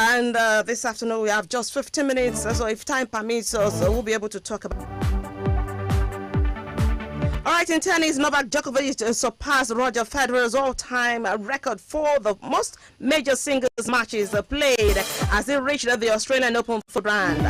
And this afternoon we have just 15 minutes, so if time permits us, we'll be able to talk about. All right, in tennis, Novak Djokovic surpassed Roger Federer's all-time record for the most major singles matches played as he reached the Australian Open for brand.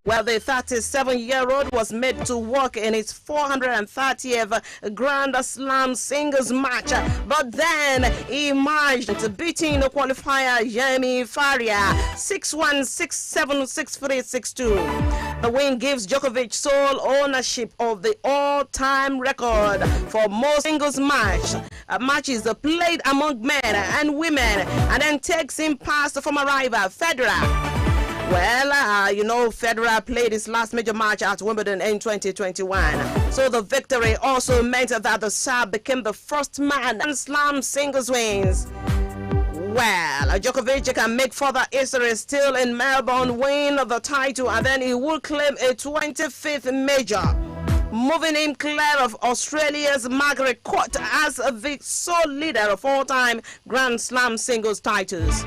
Well, the 37-year-old was made to walk in his 430th Grand Slam singles match, but then he emerged, beating the qualifier Jamie Faria 6-1, 6-7, 6-3, 6-2. The win gives Djokovic sole ownership of the all-time record for most singles matches played among men and women, and then takes him past the former rival Federer. Well, Federer played his last major match at Wimbledon in 2021. So the victory also meant that the Serb became the first man in Slam singles wins. Well, Djokovic can make further history still in Melbourne, win the title, and then he will claim a 25th major, moving him clear of Australia's Margaret Court as the sole leader of all-time Grand Slam singles titles.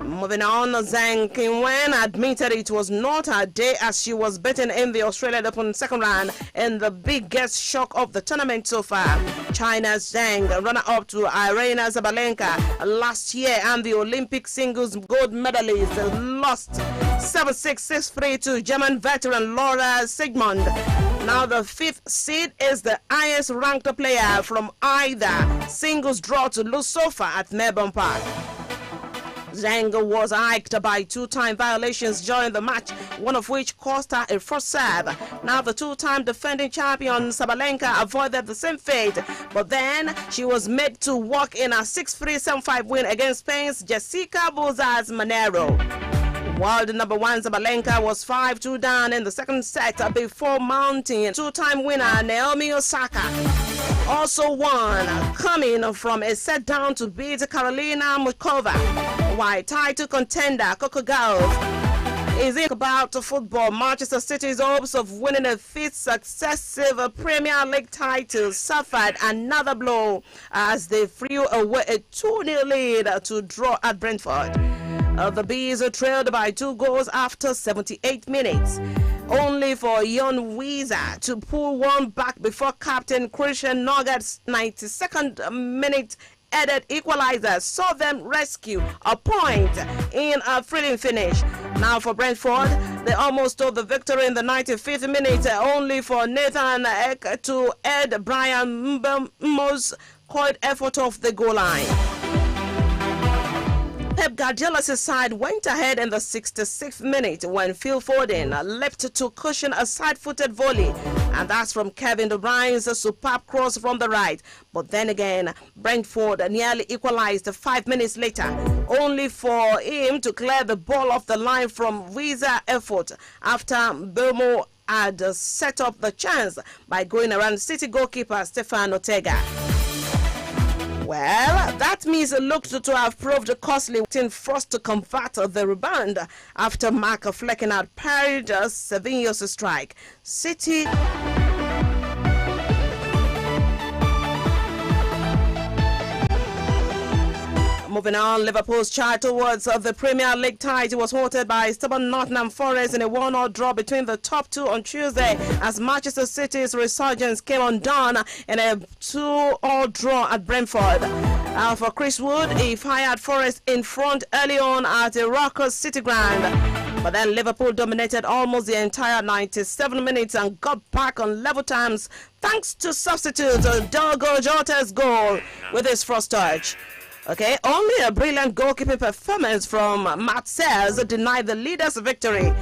Moving on, Zhang Qinwen admitted it was not her day as she was beaten in the Australian Open second round in the biggest shock of the tournament so far. China's Zhang, runner-up to Irina Zabalenka last year and the Olympic singles gold medalist, lost 7-6, 6-3 to German veteran Laura Sigmund. Now the fifth seed is the highest ranked player from either singles draw to lose so far at Melbourne Park. Zhang was hiked by two-time violations during the match, one of which cost her a first serve. Now the two-time defending champion Sabalenka avoided the same fate, but then she was made to walk in a 6-3, 7-5 win against Spain's Jessica Bozas Manero. World number one Sabalenka was 5-2 down in the second set before mounting two-time winner Naomi Osaka. Also won, coming from a set down to beat Karolina Muchova, while title contender Coco Gauff is about football. Manchester City's hopes of winning a fifth successive Premier League title suffered another blow as they threw away a 2-0 lead to draw at Brentford. The Bees trailed by 2 goals after 78 minutes, only for Jon Weiser to pull one back before captain Christian Nogget's 92nd minute headed equalizer saw them rescue a point in a thrilling finish. Now for Brentford, they almost stole the victory in the 95th minute, only for Nathan Eck to head Brian Mbeumo's coiled effort off the goal line. Pep Guardiola's side went ahead in the 66th minute when Phil Foden leapt to cushion a side-footed volley, and that's from Kevin De Bruyne's superb cross from the right. But then again, Brentford nearly equalized 5 minutes later, only for him to clear the ball off the line from Weiser effort after Mbeumo had set up the chance by going around City goalkeeper Stefan Ortega. Well, that means it looked to have proved costly, forced to convert the rebound after Mark Flecken had parried Seville's strike. City moving on, Liverpool's charge towards the Premier League title was halted by stubborn Nottingham Forest in a 1-1 draw between the top two on Tuesday as Manchester City's resurgence came undone in a 2-2 draw at Brentford. For Chris Wood, he fired Forest in front early on at a raucous City ground. But then Liverpool dominated almost the entire 97 minutes and got back on level terms thanks to substitute Diogo Jota's goal with his first touch. Okay, only a brilliant goalkeeping performance from Matt Sayers denied the leaders victory.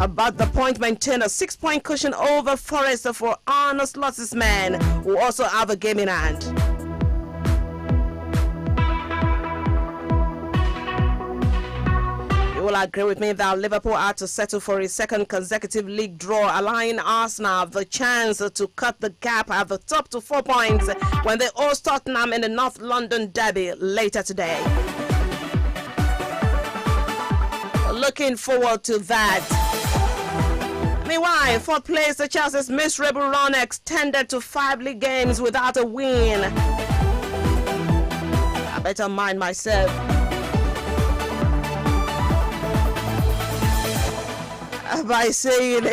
But the point maintained a 6-point cushion over Forest for Arne Slot's men, who also have a game in hand. You will agree with me that Liverpool had to settle for a second consecutive league draw, allowing Arsenal the chance to cut the gap at the top to 4 points when they host Tottenham in the North London derby later today. Looking forward to that. Meanwhile, fourth place, the Chelsea's miserable run extended to 5 league games without a win. better mind myself. By saying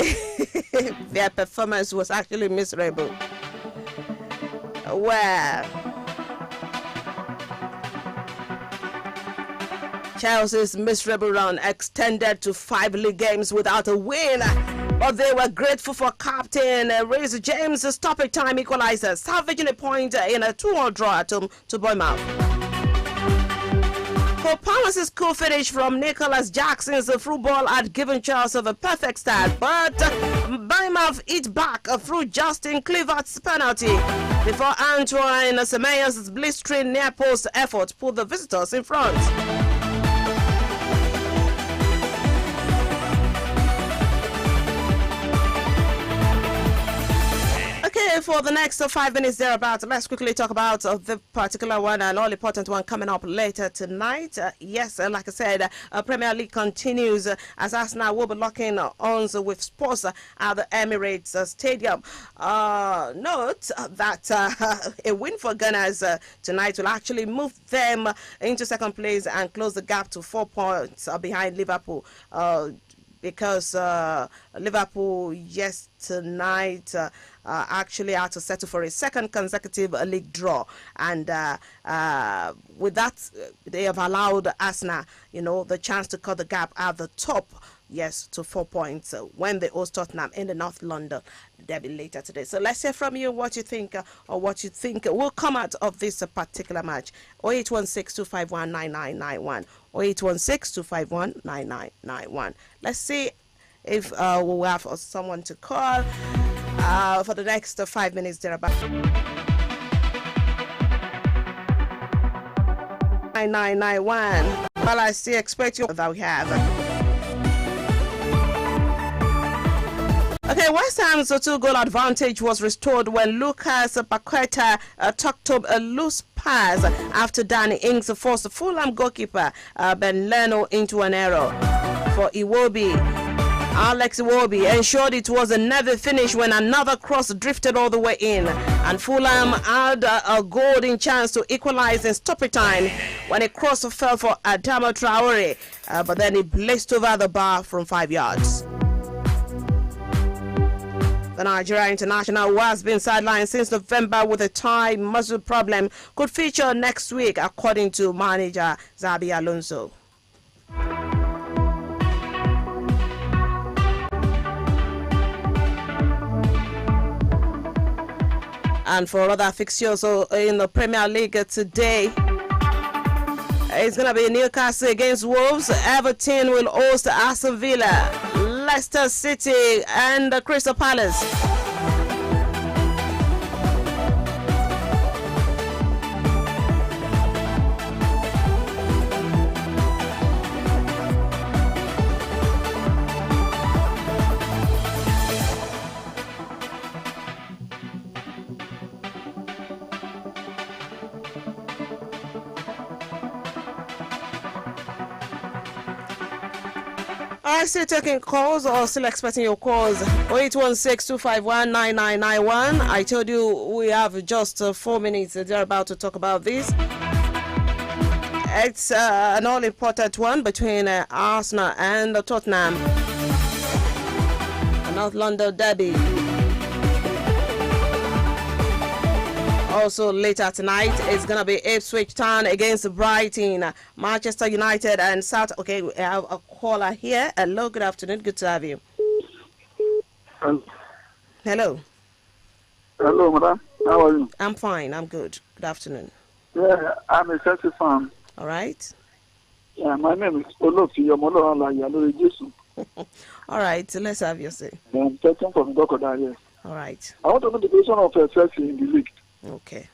their performance was actually miserable. Well, Chelsea's miserable run extended to 5 league games without a win, but they were grateful for captain Reece James' stoppage time equalizer, salvaging a point in a 2-2 draw at home to Bournemouth. Cole Palmer's cool finish from Nicholas Jackson's through ball had given Chelsea the perfect start, but Bournemouth hit back through Justin Kluivert's penalty before Antoine Semenyo's blistering near post effort put the visitors in front. Okay, for the next 5 minutes thereabouts, let's quickly talk about the particular one and all important one coming up later tonight. Yes, like I said, Premier League continues as Arsenal will be locking arms with Spurs at the Emirates Stadium. Note that a win for Gunners tonight will actually move them into second place and close the gap to 4 points behind Liverpool. Because Liverpool, yes, tonight actually had to settle for a second consecutive league draw. And with that, they have allowed Arsenal, the chance to cut the gap at the top, yes, to 4 points when they host Tottenham in the North London derby later today. So let's hear from you what you think will come out of this particular match. 0816-251-9991. 0816-251-9991. Let's see if we'll have someone to call for the next 5 minutes thereabout. 9991. Well, I still expect you that we have. Okay, West Ham's 2-goal advantage was restored when Lucas Paqueta tucked up a loose pass after Danny Ings forced Fulham goalkeeper Ben Leno into an error. For Iwobi, Alex Iwobi ensured it was a never finish when another cross drifted all the way in, and Fulham had a golden chance to equalize in stoppage time when a cross fell for Adama Traore, but then it blazed over the bar from 5 yards. The Nigeria international, who has been sidelined since November with a thigh muscle problem, could feature next week, according to manager Xabi Alonso. And for other fixtures in the Premier League today, it's going to be Newcastle against Wolves. Everton will host Aston Villa, Leicester City and Crystal Palace. Are you still taking calls or still expecting your calls? 0816-251-9991. I told you we have just 4 minutes. They're about to talk about this. It's an all-important one between Arsenal and Tottenham. The North London derby. Also later tonight, it's going to be Ipswich Town against Brighton, Manchester United and South. Okay, we have a caller here. Hello, good afternoon. Good to have you. Hello. Hello, madam. How are you? I'm fine. I'm good. Good afternoon. Yeah, I'm a Chelsea fan. All right. Yeah, my name is Olofi Yomolo Jesu. All right, so let's have your say. I'm talking from Dokoda, yes. All right. I want to know the position of Chelsea in the league. Okay.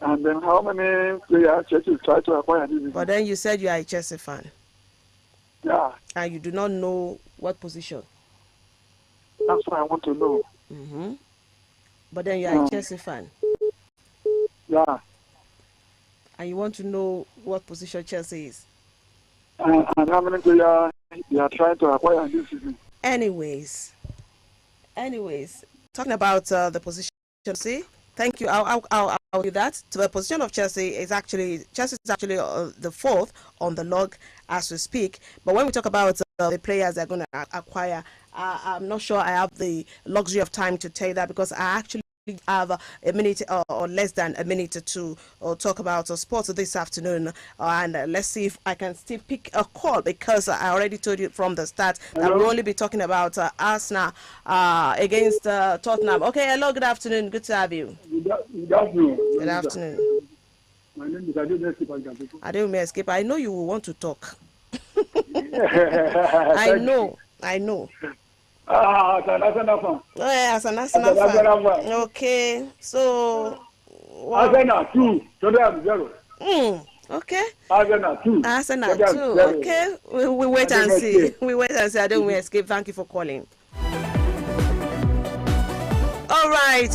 And then how many players Chelsea try to acquire this season? But then you said you are a Chelsea fan. Yeah. And you do not know what position. That's what I want to know. Mm-hmm. But then you are a Chelsea fan. Yeah. And you want to know what position Chelsea is. And how many players they are trying to acquire this season? Anyways, talking about the position, see? Thank you. I'll I'll do that. To the position of Chelsea is actually the fourth on the log as we speak. But when we talk about the players they're going to acquire, I'm not sure I have the luxury of time to tell you that because I actually have a minute or less than a minute to talk about sports this afternoon, and let's see if I can still pick a call because I already told you from the start that we'll only be talking about Arsenal against Tottenham. Okay, hello, good afternoon, good to have you. Good afternoon. Good afternoon. My name is Adaba. I don't may escape. I know you will want to talk. I know. As an Arsenal fan. Oh, yeah, as an Arsenal fan. Okay, so Arsenal 2, Tottenham 0. Okay. Arsenal 2. Arsenal 2. Okay, we wait and see. We wait and see. I don't will escape. Thank you for calling. All right.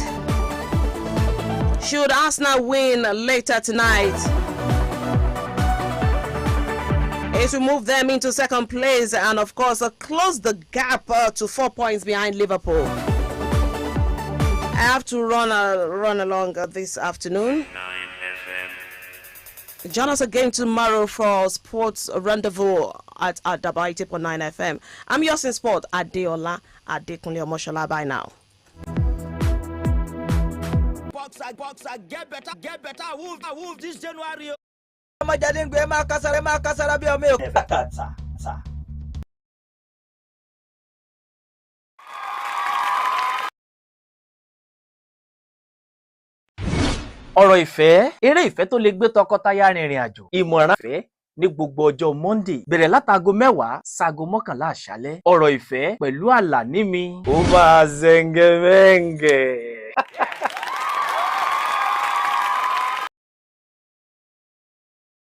Should Arsenal win later tonight, it will move them into second place and, of course, close the gap to 4 points behind Liverpool. I have to run along this afternoon. Join us again tomorrow for Sports Rendezvous at Adaba 8.9 FM. I'm yours in sport, Adeola Adekunle Omoshola. Bye now. Boxer, get better. Move this January. ọ̀rọ̀ ìfẹ́ eré ìfẹ́ tó lè gbé tọkọtaya rìnrìn àjò ìmọ̀ràn ìfẹ́ ní gbogbo ọjọ́ Monday bẹ̀rẹ̀ látago 10 sáago 11 àṣálẹ́ ọ̀rọ̀ ìfẹ́ pẹ̀lú Àlàní mi ó máa zẹ̀ǹgẹ̀mẹ̀ǹgẹ̀.